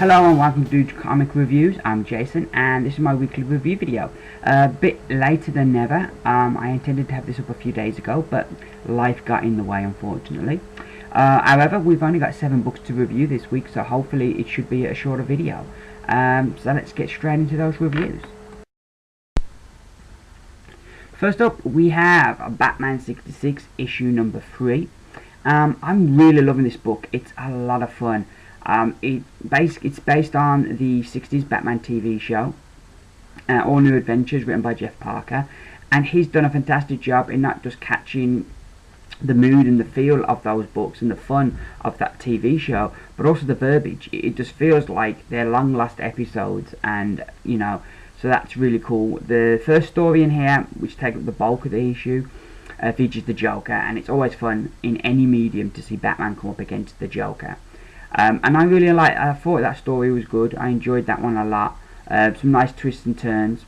Hello and welcome to Comic Reviews. I'm Jason and this is my weekly review video. A bit later than ever. I intended to have this up a few days ago, but life got in the way, unfortunately. However, we've only got 7 books to review this week, so hopefully it should be a shorter video. So let's get straight into those reviews. First up, we have Batman 66 issue number 3. I'm really loving this book. It's a lot of fun. It's based on the 60s Batman TV show, All New Adventures, written by Jeff Parker, and he's done a fantastic job in not just catching the mood and the feel of those books and the fun of that TV show, but also the verbiage. It just feels like they're long lost episodes, and so that's really cool. The first story in here, which takes up the bulk of the issue, features the Joker, and it's always fun in any medium to see Batman come up against the Joker. And I thought that story was good. I enjoyed that one a lot. Some nice twists and turns.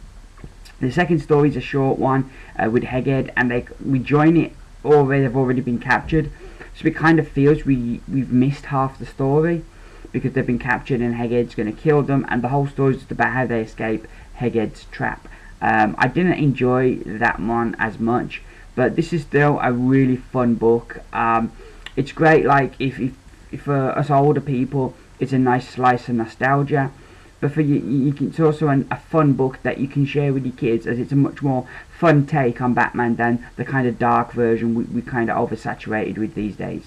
The second story is a short one with Egghead, and we join it already. They've already been captured, so it kind of feels we've missed half the story because they've been captured and Egghead's going to kill them, and the whole story is just about how they escape Egghead's trap. I didn't enjoy that one as much, but this is still a really fun book. It's great, like if for us older people, it's a nice slice of nostalgia, but for it's also a fun book that you can share with your kids, as it's a much more fun take on Batman than the kind of dark version we kind of oversaturated with these days.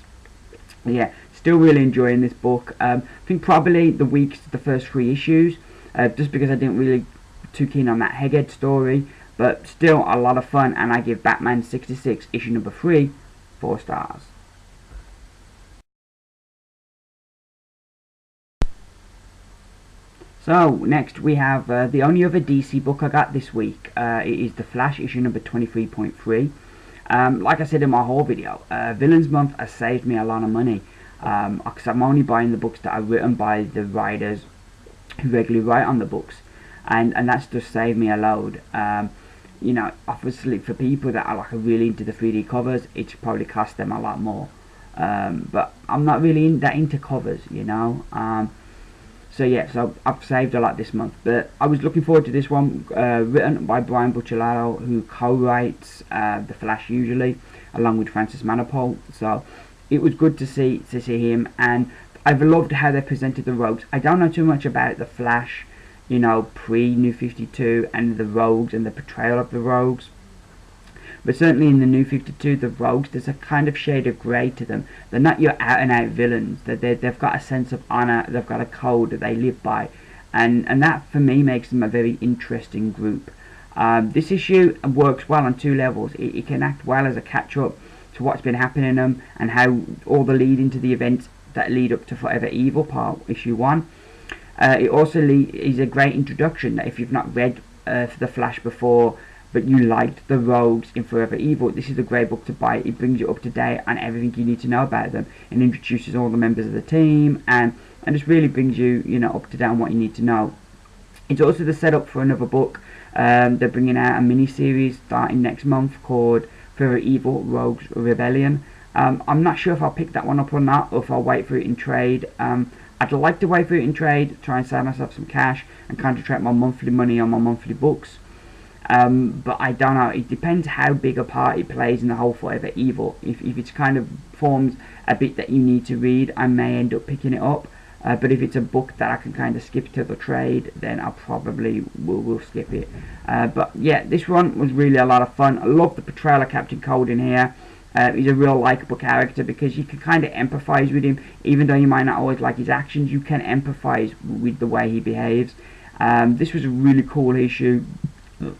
Yeah, still really enjoying this book. I think probably the weakest of the first 3 issues, just because I didn't really too keen on that Egghead story, but still a lot of fun, and I give Batman 66 issue number 3 4 stars. So next we have the only other DC book I got this week. It is The Flash issue number 23.3. Like I said in my haul video, Villains Month has saved me a lot of money, because I'm only buying the books that are written by the writers who regularly write on the books, and that's just saved me a load. Obviously for people that are really into the 3D covers, it's probably cost them a lot more, but I'm not really that into covers, So yeah, so I've saved a lot this month, but I was looking forward to this one, written by Brian Buccellato, who co-writes The Flash usually, along with Francis Manapul. So it was good to see him, and I've loved how they presented the Rogues. I don't know too much about The Flash, pre-New 52 and the Rogues and the portrayal of the Rogues. But certainly in the New 52, the Rogues, there's a kind of shade of grey to them. They're not your out-and-out villains. They've got a sense of honour. They've got a code that they live by. And that, for me, makes them a very interesting group. This issue works well on 2 levels. It can act well as a catch-up to what's been happening to them, and how all the lead into the events that lead up to Forever Evil, part issue 1. It also is a great introduction that if you've not read The Flash before, but you liked the Rogues in Forever Evil, this is a great book to buy. It brings you up to date on everything you need to know about them, and introduces all the members of the team, and just really brings you, up to date on what you need to know. It's also the setup for another book. They're bringing out a mini-series starting next month called Forever Evil Rogues Rebellion. I'm not sure if I'll pick that one up or not, or if I'll wait for it in trade. I'd like to wait for it in trade, try and save myself some cash, and concentrate my monthly money on my monthly books. But I don't know, it depends how big a part it plays in the whole Forever Evil. If it's kind of forms a bit that you need to read, I may end up picking it up. But if it's a book that I can kind of skip to the trade, then I probably will skip it. But yeah, this one was really a lot of fun. I love the portrayal of Captain Cold in here. He's a real likeable character because you can kind of empathise with him. Even though you might not always like his actions, you can empathise with the way he behaves. This was a really cool issue.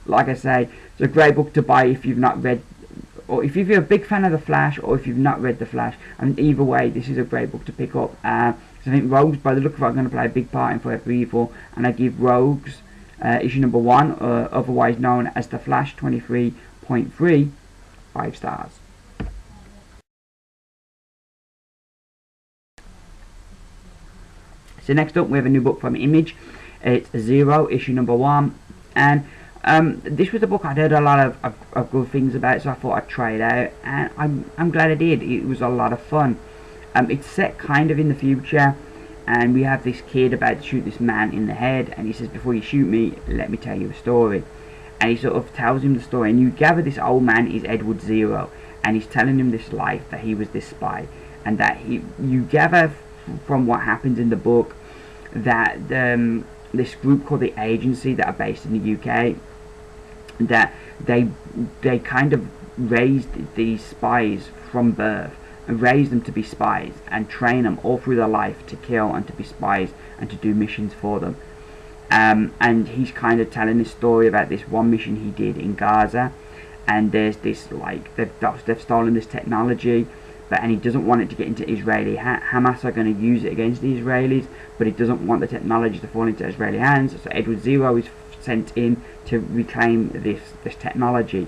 Like I say, it's a great book to buy if you've not read, or if you're a big fan of The Flash, or if you've not read The Flash. And either way, this is a great book to pick up. So I think Rogues, by the look of it, are going to play a big part in Forever Evil, and I give Rogues issue number 1, otherwise known as The Flash 23.3, 5 stars. So next up, we have a new book from Image. It's Zero, issue number 1, and this was a book I'd heard a lot of good things about, so I thought I'd try it out, and I'm glad I did. It was a lot of fun. It's set kind of in the future, and we have this kid about to shoot this man in the head, and he says, before you shoot me, let me tell you a story. And he sort of tells him the story, and you gather this old man is Edward Zero, and he's telling him this life, that he was this spy, and that you gather from what happens in the book that this group called the Agency, that are based in the UK, that they kind of raised these spies from birth, and raised them to be spies, and train them all through their life to kill and to be spies and to do missions for them. And he's kind of telling this story about this one mission he did in Gaza, and there's this, like, they've stolen this technology, and he doesn't want it to get into Israeli Hamas are going to use it against the Israelis, but he doesn't want the technology to fall into Israeli hands. So Edward Zero is sent in to reclaim this technology,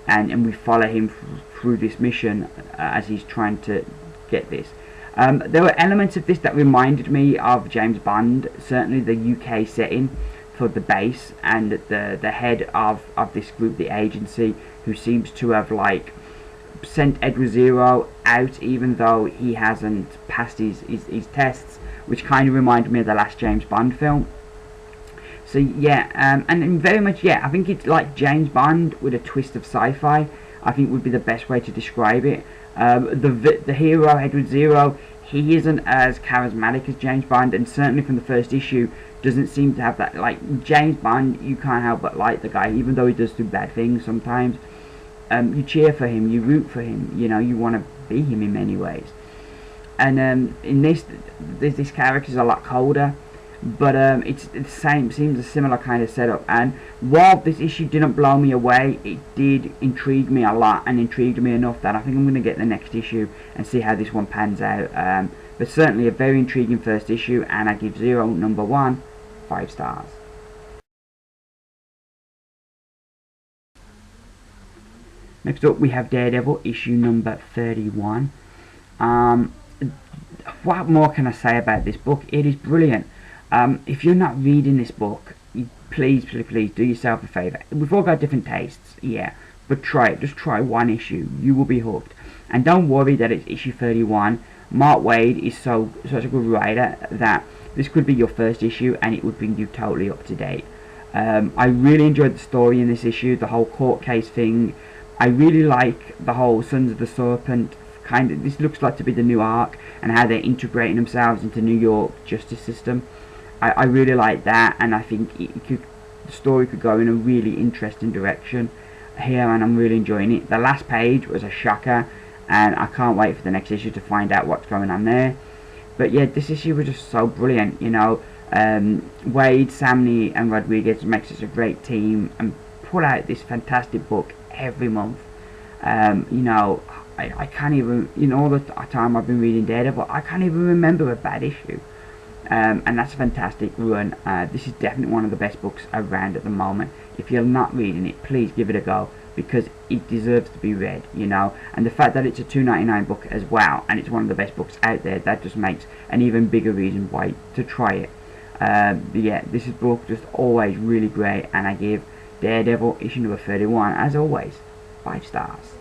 and we follow him through this mission as he's trying to get this. There were elements of this that reminded me of James Bond, certainly the UK setting for the base, and the head of this group, the Agency, who seems to have, like, sent Edward Zero out even though he hasn't passed his tests, which kind of reminded me of the last James Bond film. So yeah, and very much, yeah, I think it's like James Bond with a twist of sci-fi, I think would be the best way to describe it. The hero, Edward Zero, he isn't as charismatic as James Bond, and certainly from the first issue doesn't seem to have that, like, James Bond, you can't help but like the guy, even though he does do bad things sometimes. You cheer for him, you root for him, you know, you want to be him in many ways. And in this character's a lot colder, but it's the same, seems a similar kind of setup. And while this issue didn't blow me away, it did intrigue me a lot, and intrigued me enough that I think I'm going to get the next issue and see how this one pans out. But certainly a very intriguing first issue, and I give Zero #1 5 stars. Next up we have Daredevil, issue number 31. What more can I say about this book? It is brilliant. If you're not reading this book, please do yourself a favour. We've all got different tastes, yeah, but try it. Just try one issue. You will be hooked. And don't worry that it's issue 31. Mark Waid is such a good writer that this could be your first issue and it would bring you totally up to date. I really enjoyed the story in this issue, the whole court case thing. I really like the whole Sons of the Serpent kind of, this looks like to be the new arc, and how they're integrating themselves into New York justice system. I really like that, and I think the story could go in a really interesting direction here, and I'm really enjoying it. The last page was a shocker, and I can't wait for the next issue to find out what's going on there. But yeah, this issue was just so brilliant, you know. Waid, Samney and Rodriguez make such a great team and put out this fantastic book every month. You know, I can't even, in all the time I've been reading Daredevil, I can't even remember a bad issue. And that's a fantastic run. This is definitely one of the best books around at the moment. If you're not reading it, please give it a go, because it deserves to be read, you know. And the fact that it's a $2.99 book as well, and it's one of the best books out there, that just makes an even bigger reason why to try it. But yeah, this is book just always really great, and I give Daredevil issue number 31, as always, 5 stars.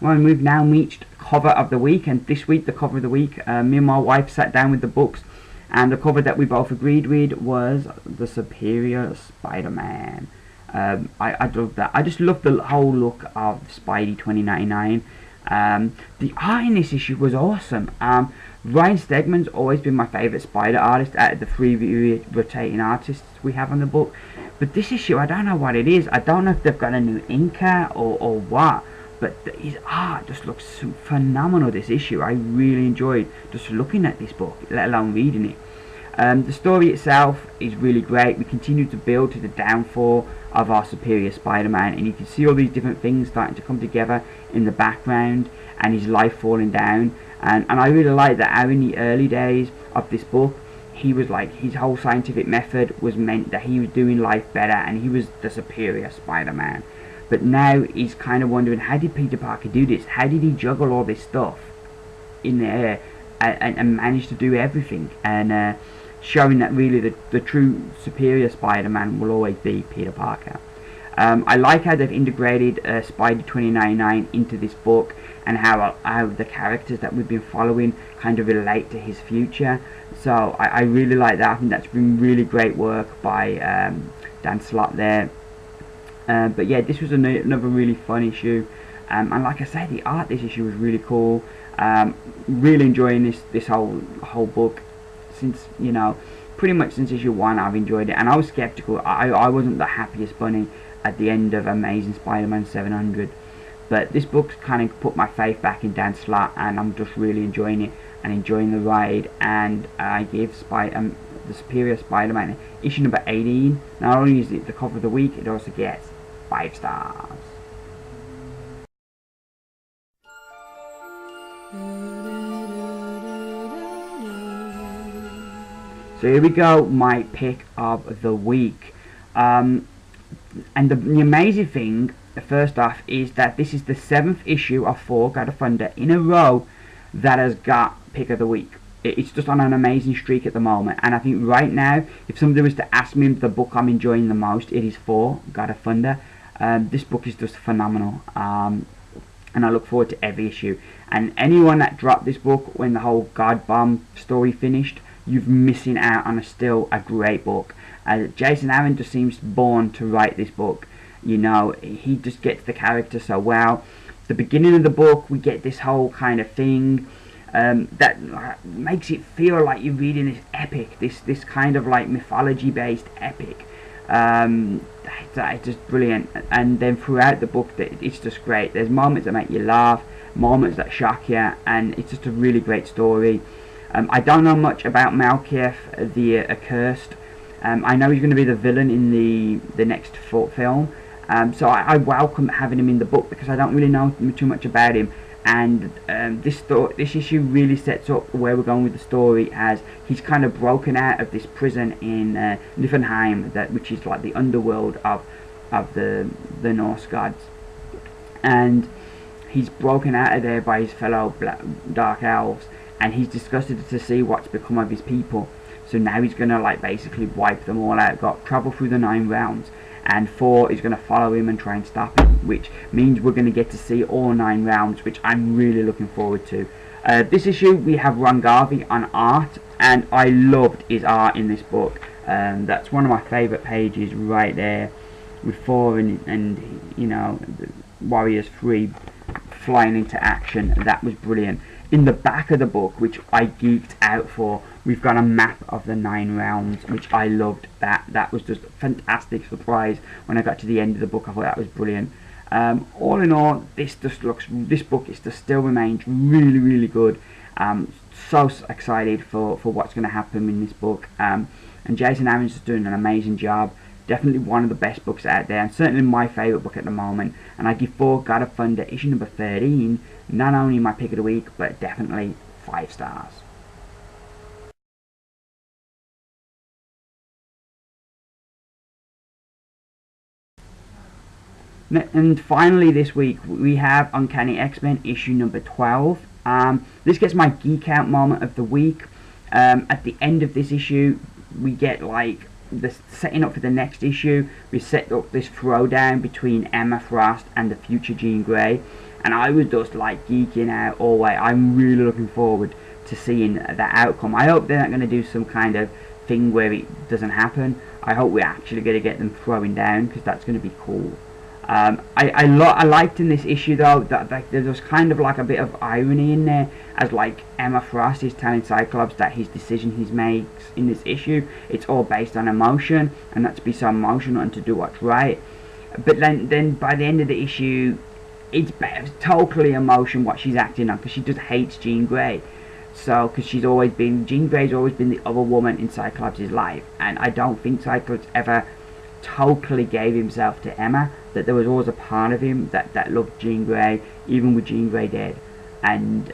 Well, we've now reached cover of the week, and this week the cover of the week, me and my wife sat down with the books, and the cover that we both agreed with was the Superior Spider-Man. I love that. I just love the whole look of Spidey 2099. The art in this issue was awesome. Ryan Stegman's always been my favourite Spider artist out of the 3 rotating artists we have on the book. But this issue, I don't know what it is. I don't know if they've got a new inker or what. But his art just looks phenomenal this issue. I really enjoyed just looking at this book, let alone reading it. The story itself is really great. We continue to build to the downfall of our Superior Spider-Man, and you can see all these different things starting to come together in the background, and his life falling down. And I really like that how in the early days of this book, he was like, his whole scientific method was meant that he was doing life better, and he was the Superior Spider-Man. But now he's kind of wondering, how did Peter Parker do this? How did he juggle all this stuff in the air and manage to do everything? And showing that really the true Superior Spider-Man will always be Peter Parker. I like how they've integrated Spidey 2099 into this book, and how the characters that we've been following kind of relate to his future. So I really like that. I think that's been really great work by Dan Slott there. But yeah, this was another really fun issue, and like I said, the art this issue was really cool. Really enjoying this whole book. Since, you know, pretty much since issue 1 I've enjoyed it, and I was skeptical. I wasn't the happiest bunny at the end of Amazing Spider-Man 700, but this book's kind of put my faith back in Dan Slott, and I'm just really enjoying it and enjoying the ride. And I give the Superior Spider-Man issue number 18. Not only is it the cover of the week, it also gets 5 stars. So here we go, my pick of the week. And the amazing thing, first off, is that this is the 7th issue of Thor: God of Thunder in a row that has got pick of the week. It's just on an amazing streak at the moment, and I think right now, if somebody was to ask me the book I'm enjoying the most, it is Thor: God of Thunder. This book is just phenomenal, and I look forward to every issue. And anyone that dropped this book when the whole God Bomb story finished, you're missing out on still a great book. Jason Aaron just seems born to write this book. You know, he just gets the character so well. The beginning of the book, we get this whole kind of thing that makes it feel like you're reading this epic, this kind of like mythology-based epic. It's just brilliant. And then throughout the book, it's just great. There's moments that make you laugh, moments that shock you, and it's just a really great story. I don't know much about Malekith the Accursed. I know he's going to be the villain in the next film, so I welcome having him in the book, because I don't really know too much about him. And this issue really sets up where we're going with the story, as he's kind of broken out of this prison in Niflheim, which is like the underworld of the Norse gods, and he's broken out of there by his fellow dark elves, and he's disgusted to see what's become of his people. So now he's gonna like basically wipe them all out, travel through the 9 realms, and Thor is gonna follow him and try and stop him, which means we're gonna get to see all 9 realms, which I'm really looking forward to. This issue we have Ron Garvey on art, and I loved his art in this book. That's one of my favourite pages right there, with Thor and you know, the Warriors 3 flying into action. That was brilliant. In the back of the book, which I geeked out for, we've got a map of the 9 realms, which I loved. That was just a fantastic surprise when I got to the end of the book. I thought that was brilliant. All in all, this book is just still remains really, really good. So excited for what's going to happen in this book. And Jason Aaron's just doing an amazing job. Definitely one of the best books out there, and certainly my favourite book at the moment. And I give Thor: God of Thunder issue number 13 not only my pick of the week, but definitely 5 stars. And finally this week we have Uncanny XMen issue number 12. This gets my geek out moment of the week. At the end of this issue, we get like the setting up for the next issue. We set up this throwdown between Emma Frost and the future Jean Grey, and I was just like geeking out all the way. I'm really looking forward to seeing that outcome. I hope they're not going to do some kind of thing where it doesn't happen. I hope we're actually going to get them throwing down, because that's going to be cool. I liked in this issue though that there was kind of like a bit of irony in there, as like Emma Frost is telling Cyclops that his decision he makes in this issue, it's all based on emotion, and not to be so emotional and to do what's right. But then by the end of the issue, it's totally emotion what she's acting on, because she just hates Jean Grey. So, because Jean Grey's always been the other woman in Cyclops' life, and I don't think Cyclops ever totally gave himself to Emma. That there was always a part of him that loved Jean Grey, even with Jean Grey dead. And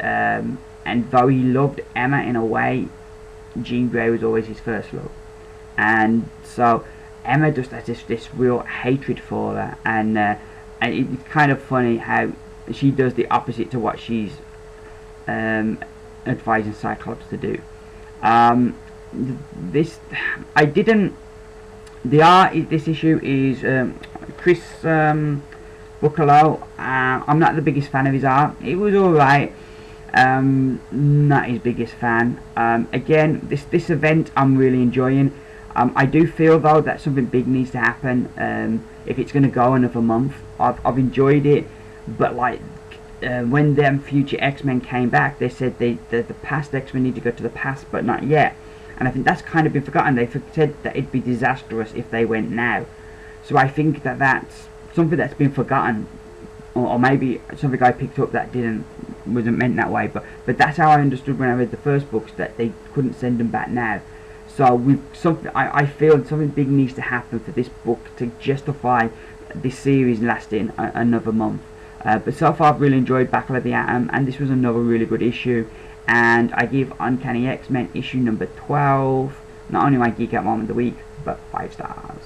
though he loved Emma in a way, Jean Grey was always his first love. And so Emma just has this real hatred for her, and it's kind of funny how she does the opposite to what she's advising Cyclops to do. The art this issue is Chris Buccalo. I'm not the biggest fan of his art. It was alright. Not his biggest fan. Again, this event I'm really enjoying. I do feel though that something big needs to happen if it's going to go another month. I've enjoyed it, but like when them future X-Men came back, they said the past X-Men need to go to the past, but not yet. And I think that's kind of been forgotten. They said that it'd be disastrous if they went now. So I think that that's something that's been forgotten, or maybe something I picked up that wasn't meant that way. But that's how I understood when I read the first books, that they couldn't send them back now. So I feel something big needs to happen for this book to justify this series lasting another month. But so far I've really enjoyed Battle of the Atom, and this was another really good issue. And I give Uncanny X-Men issue number 12 not only my Geek Out Moment of the Week, but 5 stars.